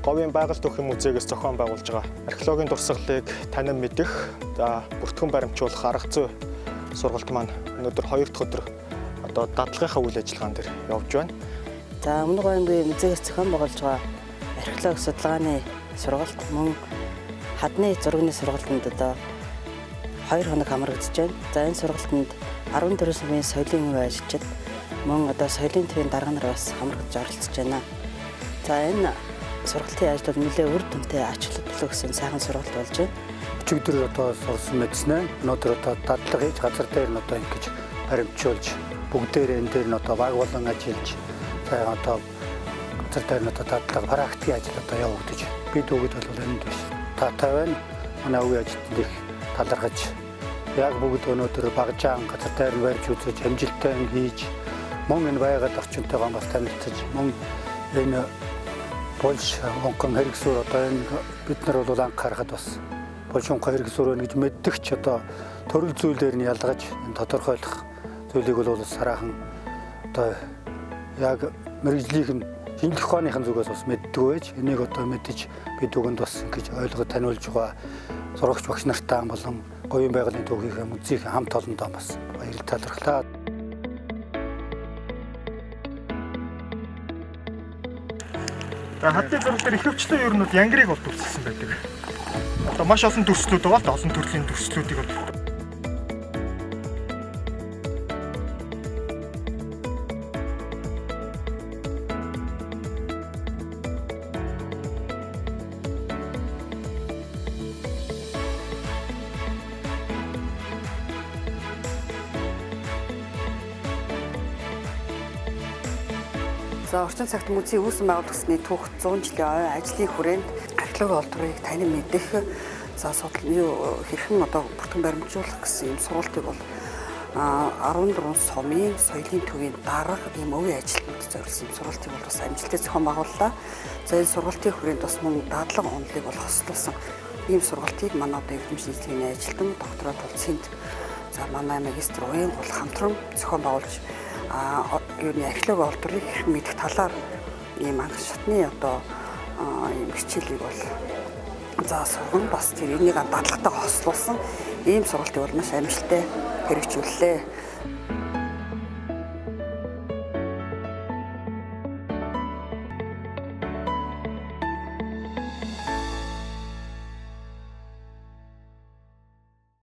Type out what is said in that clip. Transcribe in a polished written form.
Говийн байгальд өгөх музейгээс зохион байгуулж байгаа археологийн дурсгалыг танин мэдэх, за бүртгэн баримжуулах арга зүй сургалт маань өнөөдөр 2 дахь өдөр одоо дадлагынхаа үйл ажиллагаан дээр явж байна. За Өмнөд Говийн музейгээс зохион байгуулж байгаа археологи судалгааны сургалт мөн хадны зургийн сургалтанд одоо 2 хоног хамрагдаж байна. За энэ сургалтанд 14 сумын соёлын үе ажилчид мөн одоо соёлын төвийн дарга нар бас хамрагдаж оролцож байна. За энэ сургалтын ажил бол нэлээд үр дүнтэй ач холбогдол өгсөн сайхан сургалт болж байна. Өчигдөр одоо сурсан мэдснэ. Өнөөдөр одоо дадлага хийж газар дээр нь одоо ингэж баримтжуулж бүгдээр энэ дээр нь одоо баг болон ажиллаж сайхан одоо газар дээр нь одоо дадлага практикийн ажил одоо явагдаж бид өгöd бол энд биш. Таатай байна. Манай үе ажилтнууд их талархаж яг бүгд өнөөдөр багжаан газар дээр нь барьж үзэж амжилттай хийж мөн энэ байгаль орчинтойгоо бас танилцаж мөн энэ Польш онкон хэрэгсүүр одоо энэ бид нар бол анхаарахад бас Польш онкон хэрэгсүүр байна гэж мэддэгч одоо төрөл зүйлээр нь ялгаж энэ тодорхойлох зүйлийг бол сараахан одоо яг мэрэгжлийнх нь шинжлэх ухааныхын зүгээс бас мэддэг байж энийг одоо мэдэж бид үгэнд бас ингэж ойлгож таниулж байгаа сурагч багш нартай болон говийн байгалийн төвийнхээ музейхийн хамт олондоо бас баярлалаа талархлаа. Хадны зураг дээр ихэвчлэн ер нь янгирыг бол дүрсэлсэн байдаг. Одоо маш олон дүрслүүд байгаа л да, олон төрлийн дүрслүүдийг бол За орчин цагт музейн үүсгэн байгуулагдсны түүх 100 жилийн ажлын хүрээнд археологи олдрыг танин мэдэх за хэрхэн одоо бүртгэн баримжуулах гэсэн юм сургалтыг бол 14 сумын соёлын төвийн дарга ийм өвийн ажилтнууд зориулсан сургалтыг бол бас амжилттай зохион байгууллаа. За энэ сургалтын хүрээнд бас мөн дадлага онолыг бол хослуулсан ийм сургалтыг манай одоо эрдэмтэн шинжилгээний ажилтан докторат тулцынд за манай магистр уян гол хамтран зохион байгуулж юуны археологи олдрыг мэдэх талаар ийм анх шатны одоо ийм хичээлийг бол за сурган бас тэр энийг дадлагатай хослуулсан ийм сургалтыг бол маш амжилттай хэрэгжүүллээ.